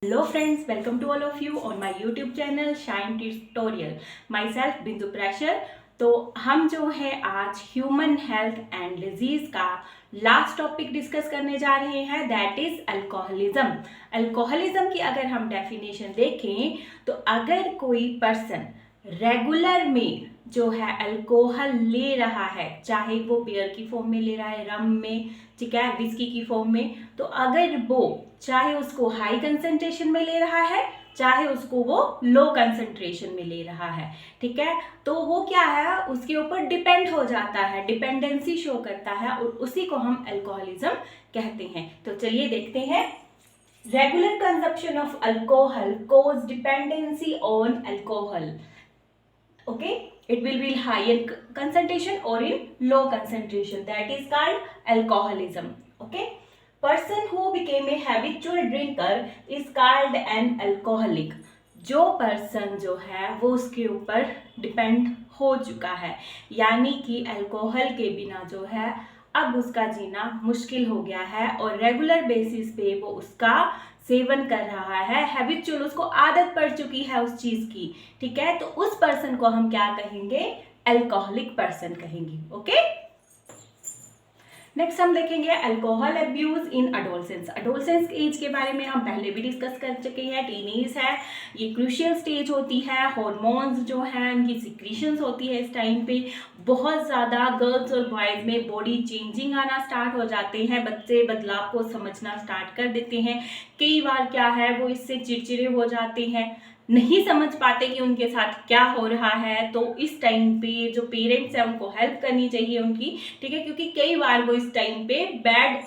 Hello friends, welcome to all of you on my YouTube channel Shine Tutorial. Myself बिंदु pressure. तो हम जो है आज ह्यूमन हेल्थ एंड डिजीज का लास्ट टॉपिक डिस्कस करने जा रहे हैं, दैट इज अल्कोहलिज्म। अल्कोहलिज्म की अगर हम डेफिनेशन देखें तो अगर कोई पर्सन रेगुलर में जो है अल्कोहल ले रहा है, चाहे वो बियर की फॉर्म में ले रहा है, रम में, ठीक है, विस्की की फॉर्म में, तो अगर वो चाहे उसको हाई कंसंट्रेशन में ले रहा है, चाहे उसको वो लो कंसंट्रेशन में ले रहा है, ठीक है, तो वो क्या है, उसके ऊपर डिपेंड हो जाता है, डिपेंडेंसी शो करता है और उसी को हम अल्कोहलिज्म कहते हैं। तो चलिए देखते हैं। Regular consumption of alcohol cause dependency on alcohol. Okay, it will be high in concentration or in low concentration, that is called alcoholism. Okay, person who became a habitual drinker is called an alcoholic. जो person जो है वो उसके ऊपर depend हो चुका है, यानी कि अल्कोहल के बिना जो है अब उसका जीना मुश्किल हो गया है और रेगुलर बेसिस पे वो उसका सेवन कर रहा है, हैबिचुअल, उसको आदत पड़ चुकी है उस चीज की, ठीक है, तो उस पर्सन को हम क्या कहेंगे, अल्कोहलिक पर्सन कहेंगे। ओके, नेक्स्ट हम देखेंगे alcohol abuse in adolescence. Adolescence age के बारे में हम पहले भी डिस्कस कर चुके हैं। टीनेज है, ये क्रूशियल स्टेज होती है, हॉर्मोन्स जो हैं उनकी सिक्रीशंस होती है इस टाइम पे, बहुत ज़्यादा गर्ल्स और बॉयज़ में बॉडी चेंजिंग आना स्टार्ट हो जाते हैं, बच्चे बदलाव को समझना स्टार्ट कर देते हैं। कई बार क्या है वो इससे चिड़चिड़े हो जाते हैं, नहीं समझ पाते कि उनके साथ क्या हो रहा है, तो इस टाइम पे जो पेरेंट्स हैं उनको हेल्प करनी चाहिए उनकी, ठीक है, क्योंकि कई बार वो इस टाइम पे बैड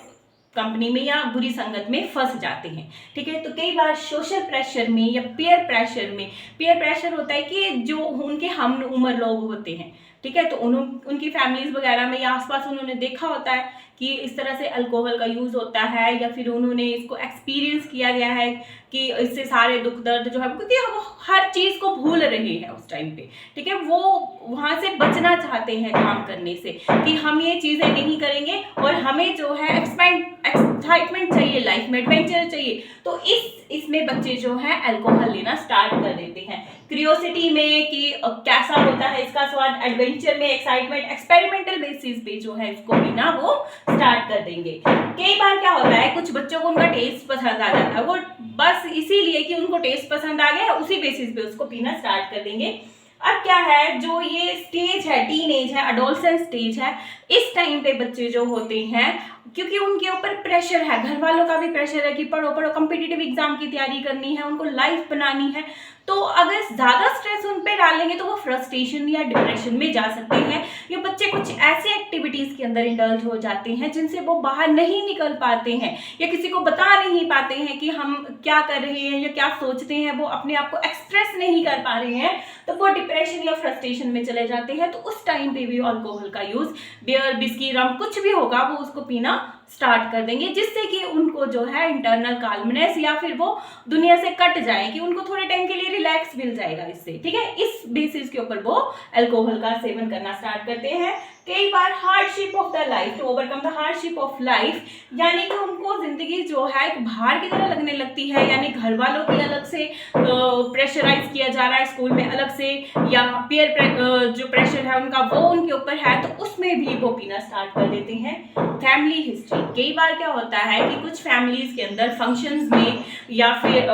कंपनी में या बुरी संगत में फंस जाते हैं, ठीक है। तो कई बार सोशल प्रेशर में या पीयर प्रेशर में, पीयर प्रेशर होता है कि जो उनके हम उम्र लोग होते हैं, ठीक है, तो उनकी फैमिलीज वगैरह में या आसपास उन्होंने देखा होता है कि इस तरह से अल्कोहल का यूज़ होता है, या फिर उन्होंने इसको एक्सपीरियंस किया गया है कि इससे सारे दुख दर्द जो है, क्योंकि वो हर चीज़ को भूल रहे हैं उस टाइम पे, ठीक है, वो वहाँ से बचना चाहते हैं काम करने से कि हम ये चीज़ें नहीं करेंगे और हमें जो है एक्साइटमेंट चाहिए, लाइफ में एडवेंचर चाहिए, तो इसमें बच्चे जो है अल्कोहल लेना स्टार्ट कर देते हैं क्यूरियोसिटी में कि कैसा होता है इसका स्वाद, एडवेंचर में, एक्साइटमेंट, एक्सपेरिमेंटल बेसिस पे जो है इसको पीना वो स्टार्ट कर देंगे। कई बार क्या होता है, कुछ बच्चों को उनका टेस्ट पसंद आ जाता है, वो बस इसीलिए कि उनको टेस्ट पसंद आ गया उसी बेसिस पे उसको पीना स्टार्ट कर देंगे। अब क्या है, जो ये स्टेज है, टीन एज है, अडोलसेंस स्टेज है, इस टाइम पे बच्चे जो होते हैं, क्योंकि उनके ऊपर प्रेशर है, घर वालों का भी प्रेशर है कि पढ़ो पढ़ो, कॉम्पिटिटिव एग्जाम की तैयारी करनी है, उनको लाइफ बनानी है, तो अगर ज़्यादा स्ट्रेस उन पे डालेंगे तो वो फ्रस्ट्रेशन या डिप्रेशन में जा सकते हैं, या बच्चे कुछ ऐसी एक्टिविटीज़ के अंदर इंडल्ज हो जाते हैं जिनसे वो बाहर नहीं निकल पाते हैं या किसी को बता नहीं पाते हैं कि हम क्या कर रहे हैं या क्या सोचते हैं, वो अपने आप को एक्सप्रेस नहीं कर पा रहे हैं, तो वो डिप्रेशन या फ्रस्ट्रेशन में चले जाते हैं। तो उस टाइम पे भी अल्कोहल का यूज़, बियर, विस्की, रम, कुछ भी होगा वो उसको पीना स्टार्ट कर देंगे, जिससे कि उनको जो है इंटरनल काल्मनेस या फिर वो दुनिया से कट जाए, कि उनको थोड़े टाइम के लिए रिलैक्स मिल जाएगा इससे, ठीक है। इस बेसिस के ऊपर वो अल्कोहल का सेवन करना स्टार्ट करते हैं। कई बार hardship of the life, to overcome the hardship of life, यानी कि उनको जिंदगी जो है एक भार की तरह लगने लगती है, यानी घर वालों की अलग से प्रेशराइज किया जा रहा है, स्कूल में अलग से, या पीयर जो प्रेशर है उनका वो उनके ऊपर है, तो उसमें भी वो पीना स्टार्ट कर देते हैं। फैमिली हिस्ट्री, कई बार क्या होता है कि कुछ फैमिलीज के अंदर फंक्शंस में या फिर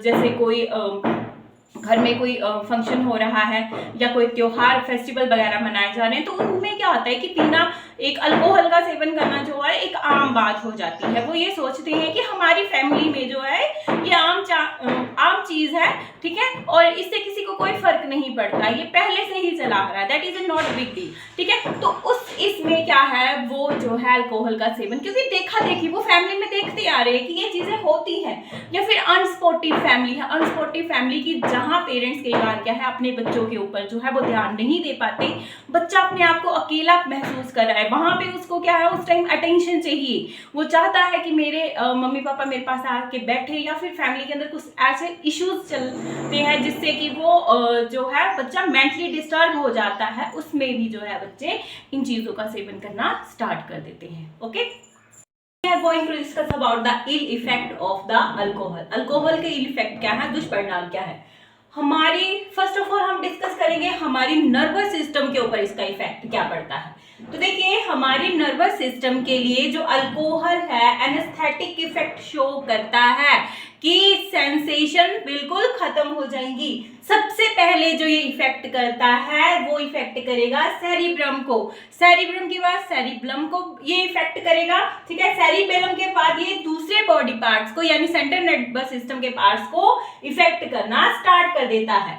जैसे कोई घर में कोई फंक्शन हो रहा है या कोई त्योहार, फेस्टिवल वगैरह मनाए जा रहे हैं, तो उनमें क्या होता है कि पीना, एक अल्कोहल का सेवन करना जो है एक आम बात हो जाती है। वो ये सोचते हैं कि हमारी फैमिली में जो है ये आम चीज़ है, ठीक है, और इससे किसी को कोई फर्क नहीं पड़ता, ये पहले से ही चला आ रहा है, that is a not big deal, ठीक है। तो इसमें क्या है, वो जो है अल्कोहल का सेवन, क्योंकि देखा देखी वो फैमिली में देखते आ रहे हैं कि ये चीज़ें होती हैं, या फिर अनसपोर्टिव फैमिली है, अनसपोर्टिव फैमिली की जहाँ पेरेंट्स कई बार क्या है अपने बच्चों के ऊपर जो है वो ध्यान नहीं दे पाते, बच्चा अपने आप को अकेला महसूस कर रहा है, वहाँ पे उसको क्या है उस टाइम अटेंशन चाहिए, वो चाहता है कि मेरे मम्मी पापा मेरे पास आके बैठे, या फिर फैमिली के अंदर कुछ ऐसे इश्यूज चलते हैं जिससे कि वो जो है बच्चा मेंटली डिस्टर्ब हो जाता है, उसमें भी जो है बच्चे इन चीज़ों का सेवन करना स्टार्ट कर देते हैं। Okay. We are going to discuss about the ill effect of the alcohol. Alcohol के ill effect क्या है, दुष्परिणाम क्या है हमारी। फर्स्ट ऑफ ऑल हम डिस्कस करेंगे हमारी नर्वस सिस्टम के ऊपर इसका इफेक्ट क्या पड़ता है। तो देखिए हमारी नर्वस सिस्टम के लिए जो अल्कोहल है एनेस्थेटिक इफेक्ट शो करता है कि सेंसेशन बिल्कुल खत्म हो जाएंगी। सबसे पहले जो ये इफेक्ट करता है वो इफेक्ट करेगा सेरिब्रम को, सेरिब्रम के बाद सेरिब्लम को ये इफेक्ट करेगा, ठीक है। सेरिबेलम के बाद ये दूसरे बॉडी पार्ट्स को यानी सेंट्रल नर्वस सिस्टम के पार्ट्स को इफेक्ट करना स्टार्ट कर देता है।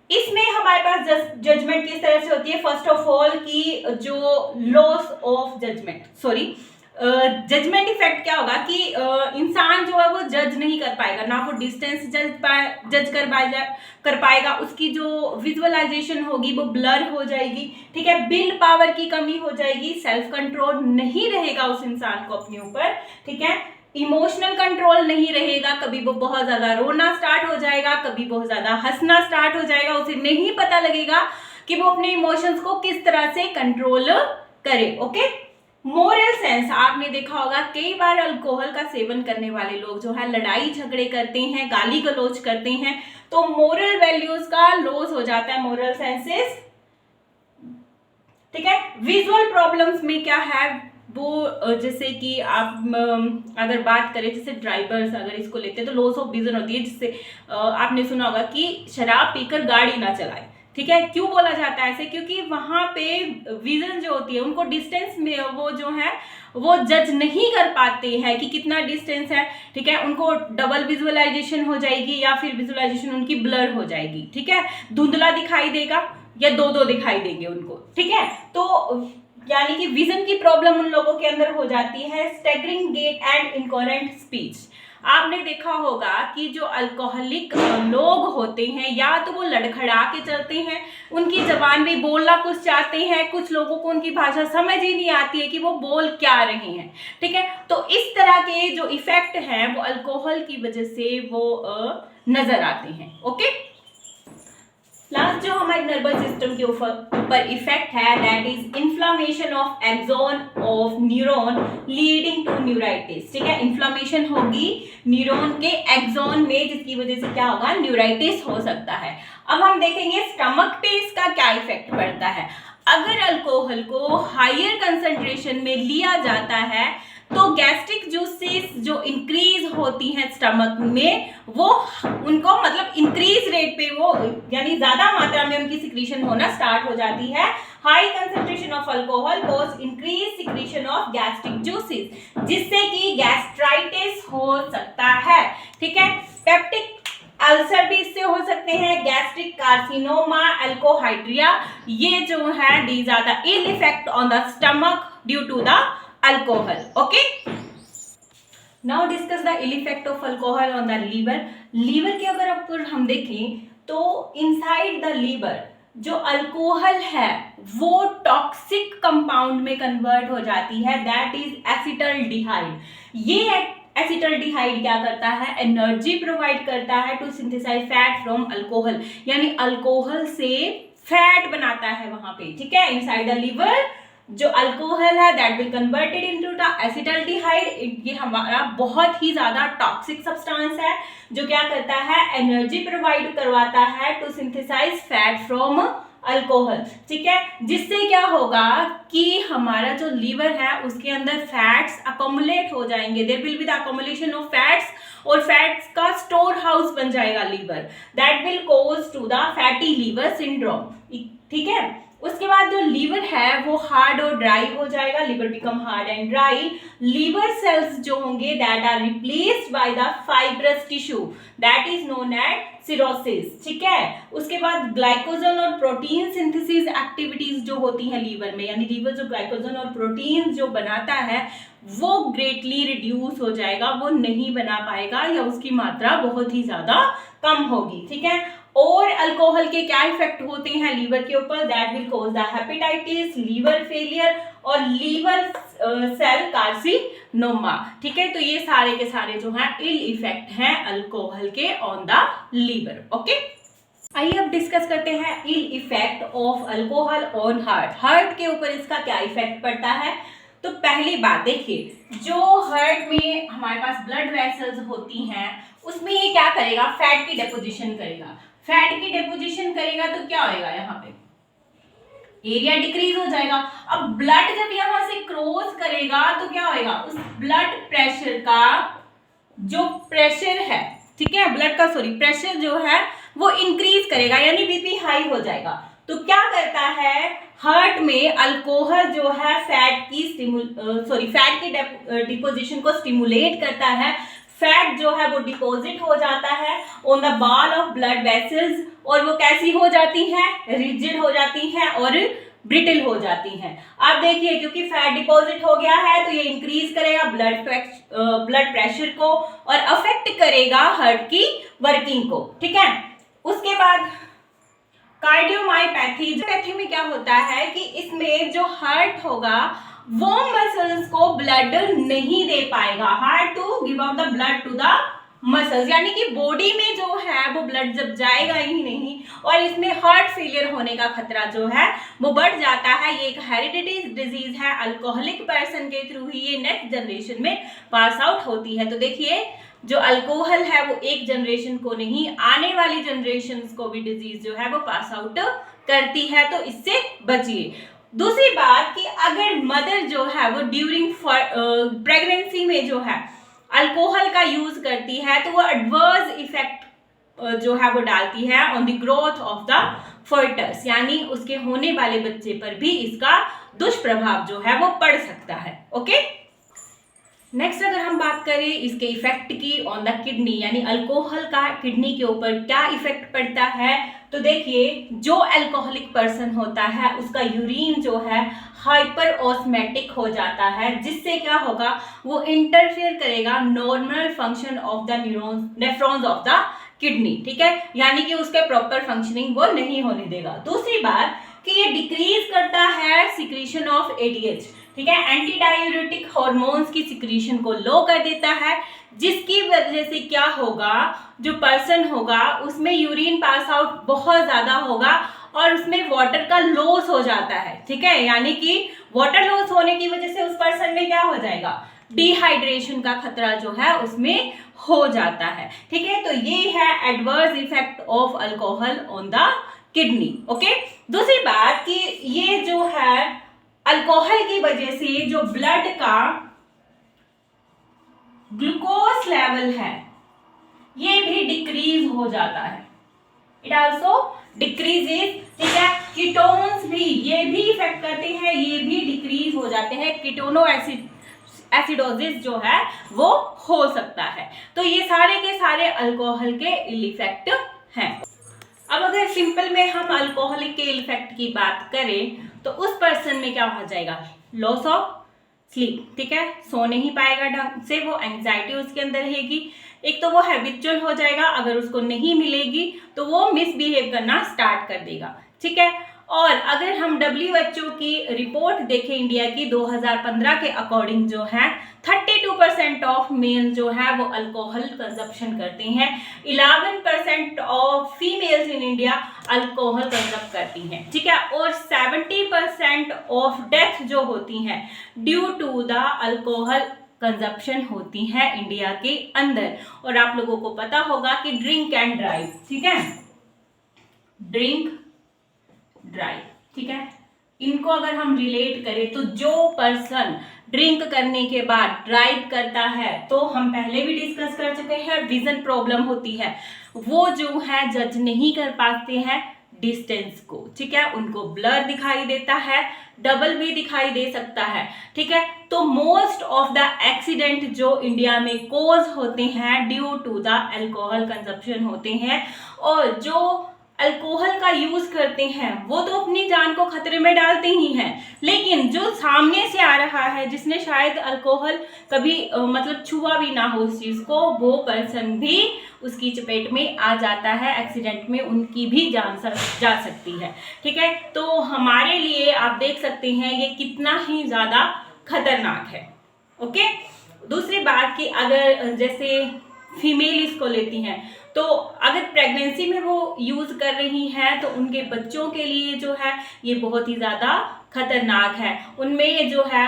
इसमें हमारे पास जजमेंट किस तरह से होती है, फर्स्ट ऑफ ऑल की जो loss of judgement, judgement effect क्या होगा कि इंसान जो है वो जज नहीं कर पाएगा, ना वो डिस्टेंस जज कर पाएगा, उसकी जो विजुअलाइजेशन होगी वो ब्लर हो जाएगी, ठीक है। विल पावर की कमी हो जाएगी, सेल्फ कंट्रोल नहीं रहेगा उस इंसान को अपने ऊपर, ठीक है। इमोशनल कंट्रोल नहीं रहेगा, कभी वो बहुत ज्यादा रोना स्टार्ट हो जाएगा, कभी बहुत ज्यादा हंसना स्टार्ट हो जाएगा, उसे नहीं पता लगेगा कि वो अपने इमोशंस को किस तरह से कंट्रोल करे, ओके। मोरल सेंस, आपने देखा होगा कई बार अल्कोहल का सेवन करने वाले लोग जो है लड़ाई झगड़े करते हैं, गाली गलौज करते हैं, तो मोरल वैल्यूज का लॉस हो जाता है, मोरल सेंसेस, ठीक है। विजुअल प्रॉब्लम्स में क्या है वो, जैसे कि आप अगर बात करें जैसे ड्राइवर्स अगर इसको लेते हैं तो लॉस ऑफ विजन होती है, जिससे आपने सुना होगा कि शराब पीकर गाड़ी ना चलाए, ठीक है। क्यों बोला जाता है ऐसे, क्योंकि वहां पे विजन जो होती है उनको डिस्टेंस में वो जो है वो जज नहीं कर पाते हैं कि कितना डिस्टेंस है, ठीक है। उनको डबल विजुअलाइजेशन हो जाएगी या फिर विजुअलाइजेशन उनकी ब्लर हो जाएगी, ठीक है। धुंधला दिखाई देगा या दो दिखाई देंगे उनको, ठीक है। तो यानी कि विजन की प्रॉब्लम उन लोगों के अंदर हो जाती है। Staggering gait and incoherent speech, आपने देखा होगा कि जो अल्कोहलिक लोग होते हैं या तो वो लड़खड़ा के चलते हैं, उनकी जबान में बोलना कुछ चाहते हैं, कुछ लोगों को उनकी भाषा समझ ही नहीं आती है कि वो बोल क्या रहे हैं, ठीक है। तो इस तरह के जो इफेक्ट हैं वो अल्कोहल की वजह से वो नजर आते हैं, ओके। लास्ट जो हमारे नर्वस सिस्टम के ऊपर इफेक्ट है that is inflammation of axon of neuron leading to neuritis, ठीक है। इन्फ्लामेशन होगी न्यूरॉन के एक्सोन में, जिसकी वजह से क्या होगा, न्यूराइटिस हो सकता है। अब हम देखेंगे स्टमक पे इसका क्या इफेक्ट पड़ता है। अगर अल्कोहल को हायर कंसंट्रेशन में लिया जाता है तो गैस्ट्रिक जूसेस जो इंक्रीज होती हैं स्टमक में, वो उनको मतलब इंक्रीज रेट पे वो यानी ज्यादा मात्रा में उनकी सिक्रीशन होना स्टार्ट हो जाती है। High concentration of alcohol cause increase secretion of gastric juices, जिससे कि गैस्ट्राइटिस हो सकता है, ठीक है। पेप्टिक अल्सर भी इससे हो सकते हैं, गैस्ट्रिक कार्सिनोमा, एल्कोहाइड्रिया, ये जो है these are the ill effect on the stomach due to the alcohol, okay. Now discuss the ill effect of alcohol on the liver. Liver के अगर हम देखें तो इनसाइड द लीवर जो अल्कोहल है वो टॉक्सिक कंपाउंड में कन्वर्ट हो जाती है, दैट इज एसिटल्डिहाइड। ये एसिटल्डिहाइड क्या करता है, एनर्जी प्रोवाइड करता है to synthesize fat from alcohol, यानी अल्कोहल से फैट बनाता है वहां पे, ठीक है। इनसाइड द लीवर जो अल्कोहल है that will converted into the acetaldehyde. ये हमारा बहुत ही ज्यादा टॉक्सिक सब्सटेंस है जो क्या करता है, एनर्जी प्रोवाइड करवाता है to synthesize fat from alcohol, ठीक है। जिससे क्या होगा कि हमारा जो लीवर है उसके अंदर फैट्स अकोमुलेट हो जाएंगे, there will be the accumulation of fats, और फैट्स का स्टोर हाउस बन जाएगा liver, that will cause to the fatty liver syndrome, ठीक है। उसके बाद जो लीवर है वो हार्ड और ड्राई हो जाएगा, liver become hard and dry. Liver cells जो होंगे that are replaced by the fibrous tissue that is known as cirrhosis, ठीक है। उसके बाद ग्लाइकोजन और प्रोटीन सिंथेसिस एक्टिविटीज जो होती हैं लीवर में, यानी लीवर जो ग्लाइकोजन और प्रोटीन जो बनाता है वो ग्रेटली रिड्यूस हो जाएगा, वो नहीं बना पाएगा या उसकी मात्रा बहुत ही ज्यादा कम होगी, ठीक है। और अल्कोहल के क्या इफेक्ट होते हैं लीवर के ऊपर, that will cause the hepatitis, liver failure और लीवर सेल कार्सिनोमा, ठीक है। तो ये सारे के सारे जो हैं इल इफेक्ट हैं अल्कोहल के ऑन द लीवर, ओके। आइए अब डिस्कस करते हैं ill effect of alcohol on heart. Heart के ऊपर इसका क्या इफेक्ट पड़ता है। तो पहली बात देखिए, जो हार्ट में हमारे पास ब्लड वेसल्स होती हैं उसमें ये क्या करेगा, फैट की डिपोजिशन करेगा। फैट की डिपोजिशन करेगा तो क्या होएगा, यहाँ पे एरिया डिक्रीज हो जाएगा। अब ब्लड जब यहां से क्रॉस करेगा तो क्या होएगा, उस ब्लड प्रेशर का जो प्रेशर है, ठीक है, ब्लड का प्रेशर जो है वो इंक्रीज करेगा, यानी बीपी हाई हो जाएगा। तो क्या करता है, हार्ट में अल्कोहल जो है फैट की डिपोजिशन को स्टिमुलेट करता है। फैट जो है वो डिपॉजिट हो जाता है on the wall of blood vessels, और वो कैसी हो जाती हैं, रिजिड हो जाती हैं और ब्रिटल हो जाती हैं। आप देखिए, क्योंकि फैट डिपॉजिट हो गया है तो ये इंक्रीज करेगा ब्लड प्रेशर को और अफेक्ट करेगा हार्ट की वर्किंग को, ठीक है। उसके बाद कार्डियोमायोपैथी में क्या होता है कि इसमें जो हार्ट होगा वो मसल्स को ब्लड नहीं दे पाएगा, heart to give out the blood to the muscles, यानी कि बॉडी में जो है वो ब्लड जब जाएगा ही नहीं और इसमें हार्ट फेलियर होने का खतरा जो है वो बढ़ जाता है। ये एक हेरिडिटी डिजीज है, अल्कोहलिक पर्सन के थ्रू ही ये नेक्स्ट जनरेशन में पास आउट होती है। तो देखिए, जो अल्कोहल है वो एक जनरेशन को नहीं, आने वाली जनरेशन को भी डिजीज जो है वो पास आउट करती है, तो इससे बचिए। दूसरी बात कि अगर मदर जो है वो ड्यूरिंग प्रेगनेंसी में जो है अल्कोहल का यूज करती है तो वो एडवर्स इफेक्ट जो है वो डालती है on the growth of the fetus, यानी उसके होने वाले बच्चे पर भी इसका दुष्प्रभाव जो है वो पड़ सकता है। ओके, नेक्स्ट अगर हम बात करें इसके इफेक्ट की ऑन द किडनी, यानी अल्कोहल का किडनी के ऊपर क्या इफेक्ट पड़ता है, तो देखिए, जो अल्कोहलिक पर्सन होता है उसका यूरिन जो है हाइपर ऑस्मेटिक हो जाता है, जिससे क्या होगा, वो इंटरफेयर करेगा normal function of the nephrons of the kidney, ठीक है, यानी कि उसके प्रॉपर फंक्शनिंग वो नहीं होने देगा। दूसरी बात कि ये डिक्रीज करता है सिक्रीशन ऑफ एडीएच, ठीक है, एंटी डायूरेटिक हार्मोन्स की सिक्रीशन को लो कर देता है, जिसकी वजह से क्या होगा, जो पर्सन होगा उसमें यूरिन पास आउट बहुत ज्यादा होगा और उसमें वाटर का लॉस हो जाता है, ठीक है, यानी कि वाटर लॉस होने की वजह से उस पर्सन में क्या हो जाएगा, डिहाइड्रेशन का खतरा जो है उसमें हो जाता है, ठीक है। तो ये है adverse effect of alcohol on the kidney. Okay, दूसरी बात कि ये जो है अल्कोहल की वजह से जो ब्लड का ग्लूकोज लेवल है ये भी डिक्रीज हो जाता है, इट आल्सो डिक्रीजेस, ठीक है। कीटोन्स भी ये भी इफेक्ट करते हैं, ये भी डिक्रीज हो जाते हैं, कीटोनो एसिडोसिस जो है वो हो सकता है। तो ये सारे के सारे अल्कोहल के इल इफेक्ट हैं। अब अगर सिंपल में हम अल्कोहलिक के इल इफेक्ट की बात करें तो उस पर्सन में क्या हो जाएगा, लॉस ऑफ स्लीप, ठीक है, सो नहीं पाएगा ढंग से, वो एंजाइटी उसके अंदर रहेगी, एक तो वो हैबिचुअल हो जाएगा, अगर उसको नहीं मिलेगी तो वो मिसबिहेव करना स्टार्ट कर देगा, ठीक है। और अगर हम WHO की रिपोर्ट देखें इंडिया की 2015 के अकॉर्डिंग जो है 32% ऑफ मेल जो है वो अल्कोहल कंजप्शन करते हैं, 11% of females in India alcohol consume करती हैं, ठीक है, और 70% ऑफ डेथ जो होती हैं due to the alcohol consumption होती है इंडिया के अंदर। और आप लोगों को पता होगा कि ड्रिंक एंड ड्राइव, ठीक है, ड्रिंक ड्राइव, ठीक है, इनको अगर हम रिलेट करें तो जो पर्सन ड्रिंक करने के बाद ड्राइव करता है तो हम पहले भी डिस्कस कर चुके हैं, विजन प्रॉब्लम होती है, वो जो है जज नहीं कर पाते हैं डिस्टेंस को, ठीक है, उनको ब्लर दिखाई देता है, डबल भी दिखाई दे सकता है, ठीक है। तो मोस्ट ऑफ द एक्सीडेंट जो इंडिया में कोज होते हैं due to the alcohol consumption होते हैं, और जो अल्कोहल का यूज करते हैं वो तो अपनी जान को खतरे में डालते ही हैं, लेकिन जो सामने से आ रहा है जिसने शायद अल्कोहल कभी मतलब छुआ भी ना हो उस चीज को, वो पर्सन भी उसकी चपेट में आ जाता है, एक्सीडेंट में उनकी भी जान जा सकती है, ठीक है। तो हमारे लिए आप देख सकते हैं ये कितना ही ज्यादा खतरनाक है। ओके, दूसरी बात कि अगर जैसे फीमेल इसको लेती हैं तो अगर प्रेगनेंसी में वो यूज कर रही हैं तो उनके बच्चों के लिए जो है ये बहुत ही ज्यादा खतरनाक है। उनमें जो है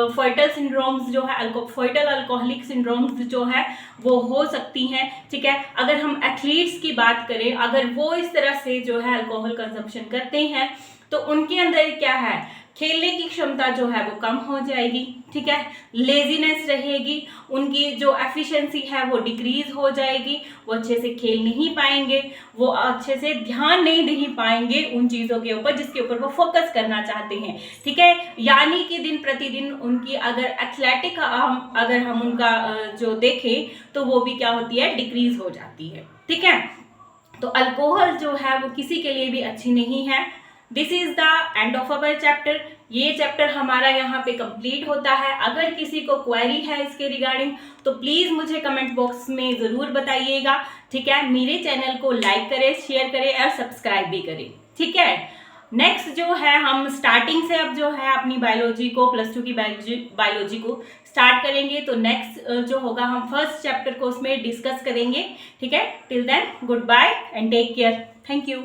फर्टल सिंड्रोम्स जो है फर्टल अल्कोहलिक सिंड्रोम्स जो है वो हो सकती हैं, ठीक है। अगर हम एथलीट्स की बात करें, अगर वो इस तरह से जो है अल्कोहल कंजम्पशन करते हैं तो उनके अंदर क्या है, खेलने की क्षमता जो है वो कम हो जाएगी, ठीक है। लेजीनेस रहेगी, उनकी जो एफिशिएंसी है वो डिक्रीज हो जाएगी, वो अच्छे से खेल नहीं पाएंगे, वो अच्छे से ध्यान नहीं दे पाएंगे उन चीज़ों के ऊपर जिसके ऊपर वो फोकस करना चाहते हैं, ठीक है। यानी कि दिन प्रतिदिन उनकी अगर एथलेटिक अगर हम उनका जो देखें तो वो भी क्या होती है, डिक्रीज हो जाती है, ठीक है। तो अल्कोहल जो है वो किसी के लिए भी अच्छी नहीं है। This is the end of our chapter. ये चैप्टर हमारा यहाँ पे कंप्लीट होता है। अगर किसी को क्वेरी है इसके रिगार्डिंग तो प्लीज मुझे कमेंट बॉक्स में जरूर बताइएगा, ठीक है। मेरे चैनल को लाइक करें, शेयर करें और सब्सक्राइब भी करें, ठीक है। नेक्स्ट जो है हम स्टार्टिंग से अब जो है अपनी बायोलॉजी को +2 की बायोलॉजी को स्टार्ट करेंगे। तो नेक्स्ट जो होगा हम फर्स्ट चैप्टर को उसमें डिस्कस करेंगे, ठीक है। Till then good bye and take care. Thank you.